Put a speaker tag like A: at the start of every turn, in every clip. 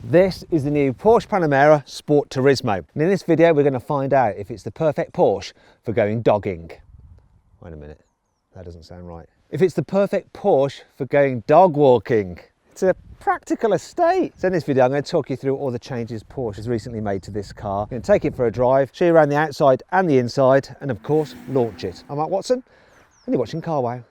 A: This is the new Porsche Panamera Sport Turismo. And in this video, we're going to find out if it's the perfect Porsche for going dogging. Wait a minute, that doesn't sound right. If it's the perfect Porsche for going dog walking. It's a practical estate. So in this video, I'm going to talk you through all the changes Porsche has recently made to this car. I'm going to take it for a drive, show you around the outside and the inside, and of course, launch it. I'm Mark Watson, and you're watching CarWow.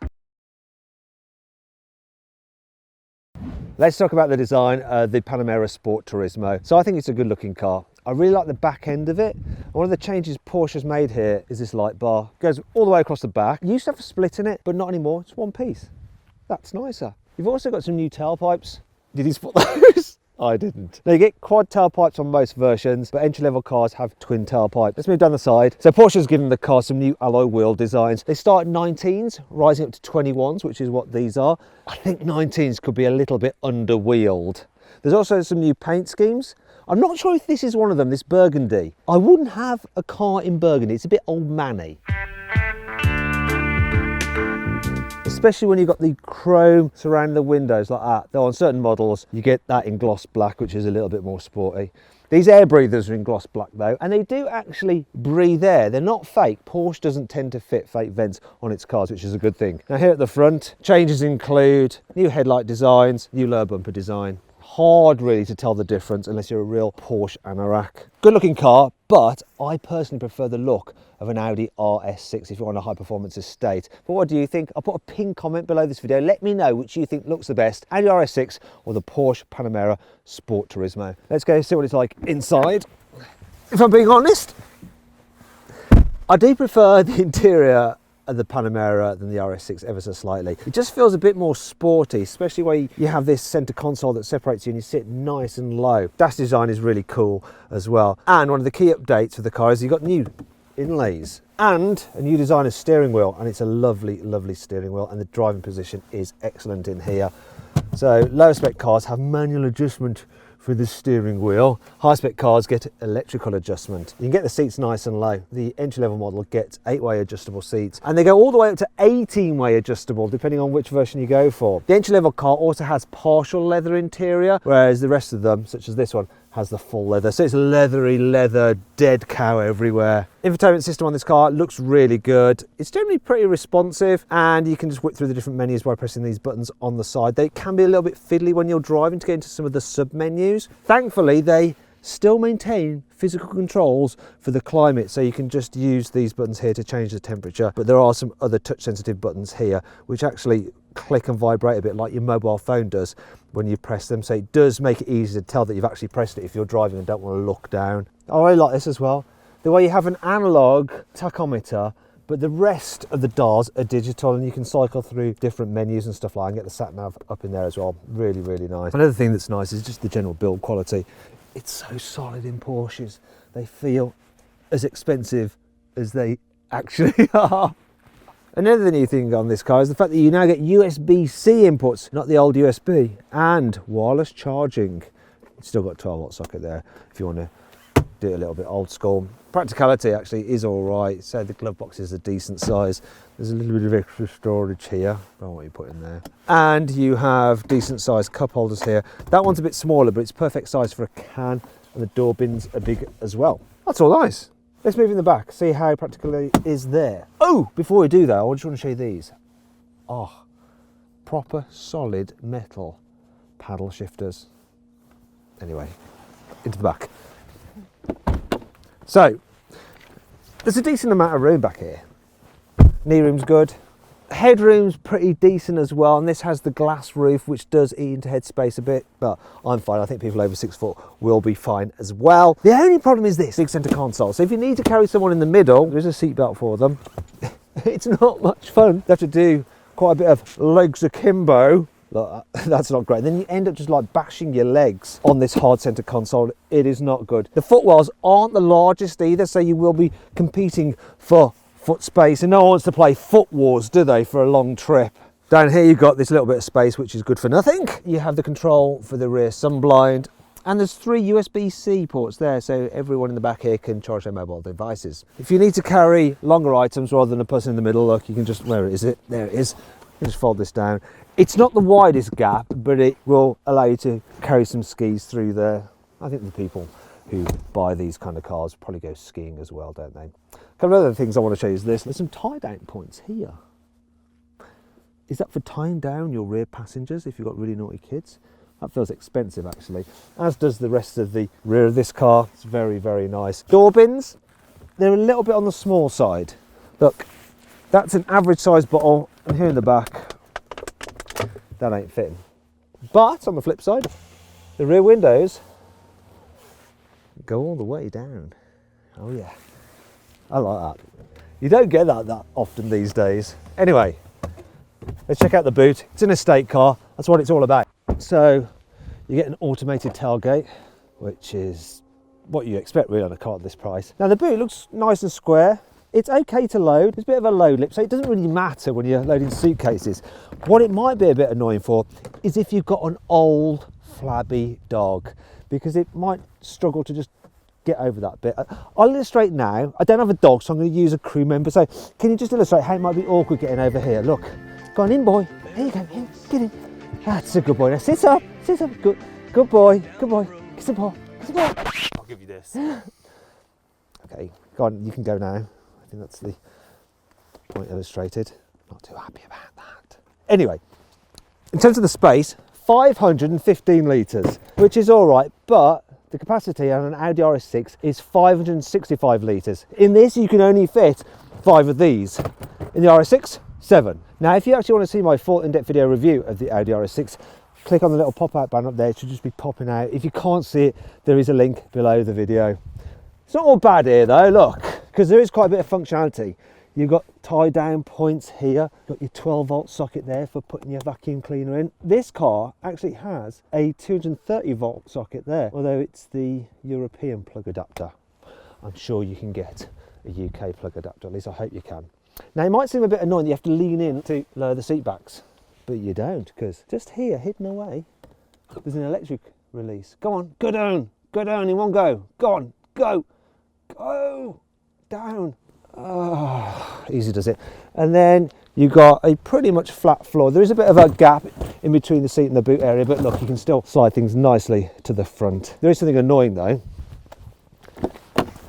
A: Let's talk about the design of the Panamera Sport Turismo. So I think it's a good looking car. I really like the back end of it. And one of the changes Porsche has made here is this light bar. It goes all the way across the back. It used to have a split in it, but not anymore. It's one piece. That's nicer. You've also got some new tailpipes. Did you spot those? I didn't. Now you get quad tailpipes on most versions, but entry-level cars have twin tailpipes. Let's move down the side. So Porsche has given the car some new alloy wheel designs. They start at 19s, rising up to 21s, which is what these are. I think 19s could be a little bit under-wheeled. There's also some new paint schemes. I'm not sure if this is one of them, this burgundy. I wouldn't have a car in burgundy. It's a bit old manny. Especially when you've got the chrome surrounding the windows like that. Though on certain models, you get that in gloss black, which is a little bit more sporty. These air breathers are in gloss black though, and they do actually breathe air. They're not fake. Porsche doesn't tend to fit fake vents on its cars, which is a good thing. Now here at the front, changes include new headlight designs, new lower bumper design. Hard really to tell the difference unless you're a real Porsche anorak. Good looking car, but I personally prefer the look of an Audi RS6 if you're on a high performance estate. But what do you think? I'll put a pinned comment below this video. Let me know which you think looks the best, Audi RS6 or the Porsche Panamera Sport Turismo. Let's go see what it's like inside. If I'm being honest, I do prefer the interior of the Panamera than the RS6 ever so slightly. It just feels a bit more sporty, especially where you have this center console that separates you and you sit nice and low. Dash design is really cool as well. And one of the key updates for the car is you've got new inlays and a new design of steering wheel, and it's a lovely, lovely steering wheel, and the driving position is excellent in here. So lower spec cars have manual adjustment for the steering wheel. High spec cars get electrical adjustment. You can get the seats nice and low. The entry level model gets 8-way adjustable seats, and they go all the way up to 18-way adjustable depending on which version you go for. The entry level car also has partial leather interior, whereas the rest of them, such as this one, has the full leather. So it's leathery leather, dead cow everywhere. Infotainment system on this car looks really good. It's generally pretty responsive, and you can just whip through the different menus by pressing these buttons on the side. They can be a little bit fiddly when you're driving to get into some of the sub menus. Thankfully, they still maintain physical controls for the climate, so you can just use these buttons here to change the temperature, but there are some other touch sensitive buttons here which actually click and vibrate a bit like your mobile phone does when you press them, so it does make it easy to tell that you've actually pressed it if you're driving and don't want to look down. I really like this as well, the way you have an analog tachometer but the rest of the dials are digital, and you can cycle through different menus and stuff like that and get the sat nav up in there as well. Really, really nice. Another thing that's nice is just the general build quality. It's so solid in Porsches. They feel as expensive as they actually are. Another new thing on this car is the fact that you now get USB-C inputs, not the old USB, and wireless charging. It's still got a 12-volt socket there if you want to do it a little bit old school. Practicality actually is all right. So the glove box is a decent size. There's a little bit of extra storage here. I don't know what you put in there. And you have decent sized cup holders here. That one's a bit smaller, but it's perfect size for a can, and the door bins are big as well. That's all nice. Let's move in the back, see how practical it is there. Oh, before we do that, I just want to show you these. Oh, proper solid metal paddle shifters. Anyway, into the back. So, there's a decent amount of room back here. Knee room's good. Headroom's pretty decent as well, and this has the glass roof which does eat into headspace a bit, but I'm fine. I think people over 6 foot will be fine as well. The only problem is this big centre console. So if you need to carry someone in the middle, there's a seat belt for them. It's not much fun. You have to do quite a bit of legs akimbo. Look, that's not great. Then you end up just like bashing your legs on this hard centre console. It is not good. The footwells aren't the largest either, so you will be competing for foot space, and no one wants to play foot wars, do they, for a long trip? Down here you've got this little bit of space which is good for nothing. You have the control for the rear sunblind, and there's 3 USB-C ports there, so everyone in the back here can charge their mobile devices. If you need to carry longer items rather than a person in the middle, look, you can just, where is it? There it is. You just fold this down. It's not the widest gap, but it will allow you to carry some skis through there. I think the people who buy these kind of cars probably go skiing as well, don't they? A couple of other things I want to show you is this. There's some tie-down points here. Is that for tying down your rear passengers if you've got really naughty kids? That feels expensive actually, as does the rest of the rear of this car. It's very, very nice. Door bins, they're a little bit on the small side. Look, that's an average size bottle, and here in the back, that ain't fitting. But on the flip side, the rear windows go all the way down. Oh yeah, I like that. You don't get that often these days. Anyway, let's check out the boot. It's an estate car, that's what it's all about. So you get an automated tailgate, which is what you expect really on a car at this price. Now the boot looks nice and square. It's okay to load. It's a bit of a load lip, so it doesn't really matter when you're loading suitcases. What it might be a bit annoying for is if you've got an old flabby dog, because it might struggle to just get over that bit. I'll illustrate now. I don't have a dog, so I'm going to use a crew member. So can you just illustrate how it might be awkward getting over here? Look, go on in, boy. There you go, in, get in. That's a good boy. Now sit up, good boy, good boy. Kiss the paw, kiss the paw. I'll give you this. Okay, go on, you can go now. I think that's the point illustrated. Not too happy about that. Anyway, in terms of the space, 515 litres, which is all right, but the capacity on an Audi RS6 is 565 litres. In this, you can only fit 5 of these. In the RS6, 7. Now, if you actually want to see my full in-depth video review of the Audi RS6, click on the little pop-out button up there. It should just be popping out. If you can't see it, there is a link below the video. It's not all bad here though, look, because there is quite a bit of functionality. You've got tie-down points here, got your 12-volt socket there for putting your vacuum cleaner in. This car actually has a 230-volt socket there, although it's the European plug adapter. I'm sure you can get a UK plug adapter, at least I hope you can. Now, it might seem a bit annoying that you have to lean in to lower the seat backs, but you don't, because just here, hidden away, there's an electric release. Go on, go down in one go. Go on, go, down. Oh, easy does it. And then you've got a pretty much flat floor. There is a bit of a gap in between the seat and the boot area, but look, you can still slide things nicely to the front. There is something annoying though.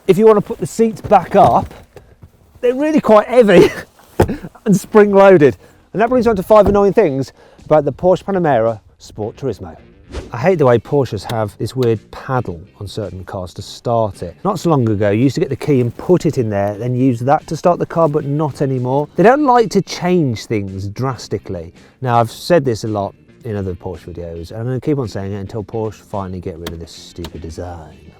A: If you want to put the seats back up, they're really quite heavy and spring loaded. And that brings on to 5 annoying things about the Porsche Panamera Sport Turismo. I hate the way Porsches have this weird paddle on certain cars to start it. Not so long ago, you used to get the key and put it in there, then use that to start the car, but not anymore. They don't like to change things drastically. Now, I've said this a lot in other Porsche videos, and I'm going to keep on saying it until Porsche finally get rid of this stupid design.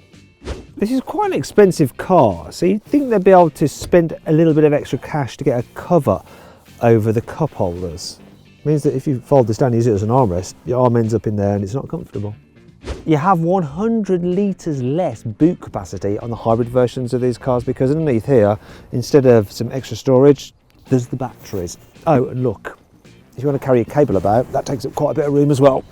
A: This is quite an expensive car, so you'd think they'd be able to spend a little bit of extra cash to get a cover over the cup holders. Means that if you fold this down, use it as an armrest, your arm ends up in there and it's not comfortable. You have 100 litres less boot capacity on the hybrid versions of these cars, because underneath here, instead of some extra storage, there's the batteries. Oh, and look, if you want to carry a cable about, that takes up quite a bit of room as well.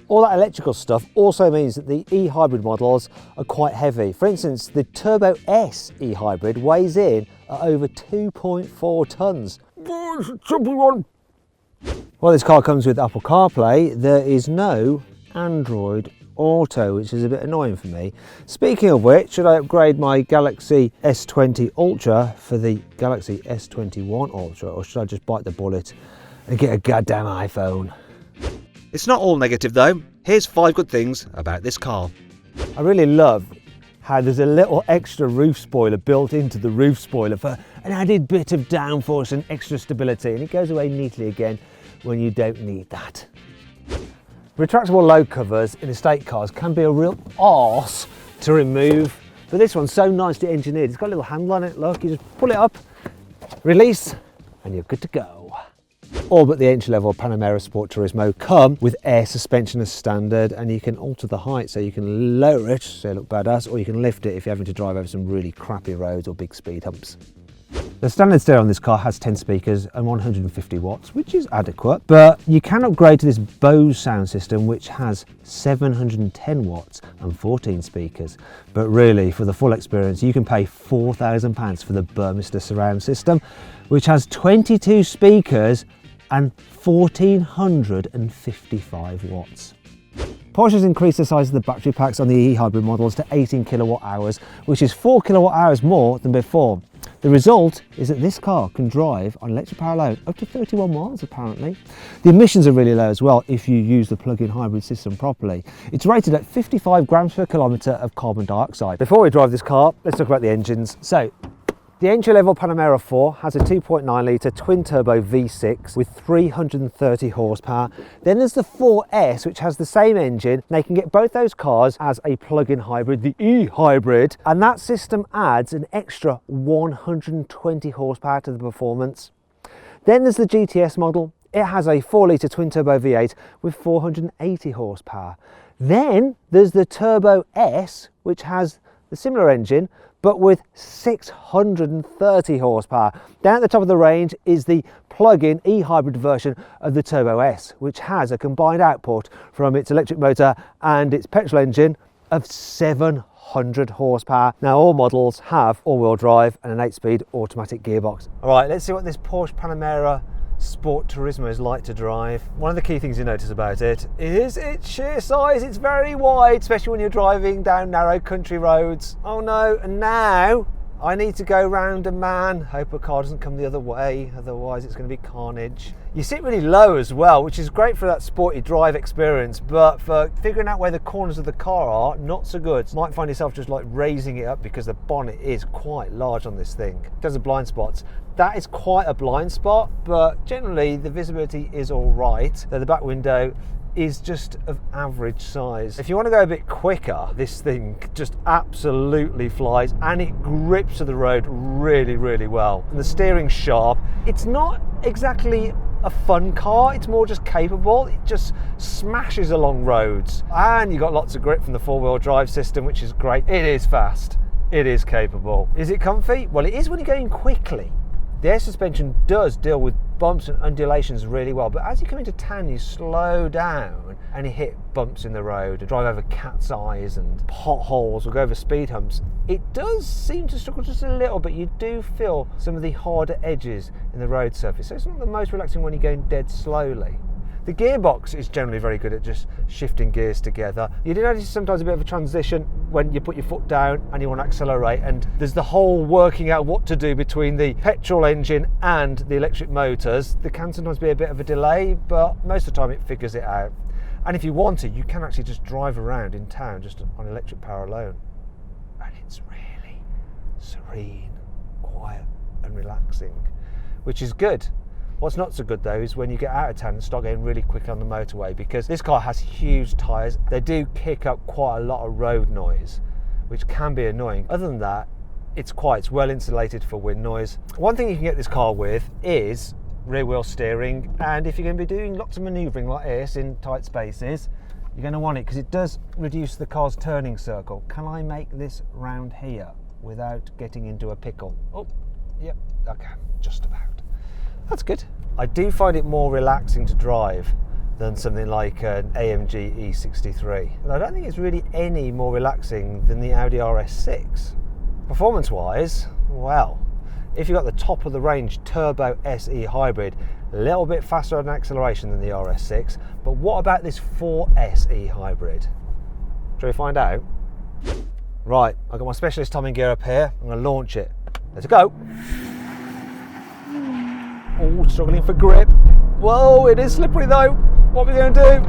A: All that electrical stuff also means that the e-hybrid models are quite heavy. For instance, the Turbo S e-hybrid weighs in at over 2.4 tonnes. While this car comes with Apple CarPlay, there is no Android Auto, which is a bit annoying for me. Speaking of which, should I upgrade my Galaxy S20 Ultra for the Galaxy S21 Ultra, or should I just bite the bullet and get a goddamn iPhone? It's not all negative though. Here's 5 good things about this car. I really love how there's a little extra roof spoiler built into the roof spoiler for an added bit of downforce and extra stability, and it goes away neatly again when you don't need that. Retractable load covers in estate cars can be a real arse to remove, but this one's so nicely engineered. It's got a little handle on it, look, you just pull it up, release, and you're good to go. All but the entry-level Panamera Sport Turismo come with air suspension as standard, and you can alter the height so you can lower it so it looks badass, or you can lift it if you're having to drive over some really crappy roads or big speed humps. The standard stereo on this car has 10 speakers and 150 watts, which is adequate, but you can upgrade to this Bose sound system, which has 710 watts and 14 speakers. But really, for the full experience, you can pay £4,000 for the Burmester surround system, which has 22 speakers and 1455 watts. Porsche has increased the size of the battery packs on the e-hybrid models to 18 kilowatt hours, which is 4 kilowatt hours more than before. The result is that this car can drive on electric power alone up to 31 miles apparently. The emissions are really low as well if you use the plug-in hybrid system properly. It's rated at 55 grams per kilometre of carbon dioxide. Before we drive this car, let's talk about the engines. So, the entry-level Panamera 4 has a 2.9 litre twin-turbo V6 with 330 horsepower. Then there's the 4S, which has the same engine. They can get both those cars as a plug-in hybrid, the e-hybrid, and that system adds an extra 120 horsepower to the performance. Then there's the GTS model. It has a 4-litre twin-turbo V8 with 480 horsepower. Then there's the Turbo S, which has the similar engine, but with 630 horsepower. Down at the top of the range is the plug-in e-hybrid version of the Turbo S, which has a combined output from its electric motor and its petrol engine of 700 horsepower. Now all models have all-wheel drive and an 8-speed automatic gearbox. All right, let's see what this Porsche Panamera Sport Turismo is like to drive. One of the key things you notice about it is its sheer size. It's very wide, especially when you're driving down narrow country roads. Oh no, and now I need to go round a man. Hope a car doesn't come the other way, otherwise it's going to be carnage. You sit really low as well, which is great for that sporty drive experience, but for figuring out where the corners of the car are, not so good. You might find yourself just like raising it up because the bonnet is quite large on this thing. In terms of blind spots, that is quite a blind spot, but generally the visibility is all right. So the back window is just of average size. If you want to go a bit quicker, this thing just absolutely flies and it grips to the road really, really well. And the steering's sharp. It's not exactly a fun car, it's more just capable. It just smashes along roads. And you got lots of grip from the four-wheel drive system, which is great. It is fast, it is capable. Is it comfy? Well, it is when you're going quickly. The air suspension does deal with bumps and undulations really well, but as you come into town you slow down and you hit bumps in the road, drive over cat's eyes and potholes or go over speed humps. It does seem to struggle just a little bit. You do feel some of the harder edges in the road surface, so it's not the most relaxing when you're going dead slowly. The gearbox is generally very good at just shifting gears together. You do notice sometimes a bit of a transition when you put your foot down and you want to accelerate, and there's the whole working out what to do between the petrol engine and the electric motors. There can sometimes be a bit of a delay, but most of the time it figures it out. And if you want to, you can actually just drive around in town just on electric power alone. And it's really serene, quiet and relaxing, which is good. What's not so good though is when you get out of town and start going really quick on the motorway, because this car has huge tyres. They do kick up quite a lot of road noise, which can be annoying. Other than that, it's well insulated for wind noise. One thing you can get this car with is rear wheel steering, and if you're going to be doing lots of manoeuvring like this in tight spaces, you're going to want it because it does reduce the car's turning circle. Can I make this round here without getting into a pickle? Oh, yep, I can, just about. That's good. I do find it more relaxing to drive than something like an AMG E63. And I don't think it's really any more relaxing than the Audi RS6. Performance-wise, well, if you've got the top of the range Turbo SE hybrid, a little bit faster on acceleration than the RS6, but what about this 4SE hybrid? Shall we find out? Right, I've got my specialist timing gear up here. I'm going to launch it. Let's go. Oh, struggling for grip. Whoa, it is slippery though. What are we going to do?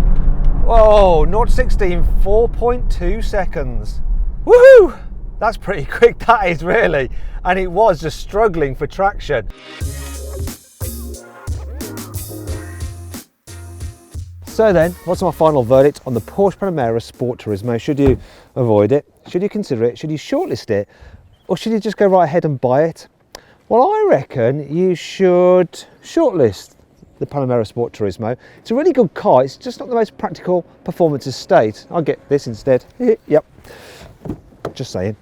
A: Whoa, 0 to 16, 4.2 seconds. Woohoo! That's pretty quick, that is really. And it was just struggling for traction. So then, what's my final verdict on the Porsche Panamera Sport Turismo? Should you avoid it? Should you consider it? Should you shortlist it? Or should you just go right ahead and buy it? Well, I reckon you should shortlist the Panamera Sport Turismo. It's a really good car, it's just not the most practical performance estate. I'll get this instead. Yep, just saying.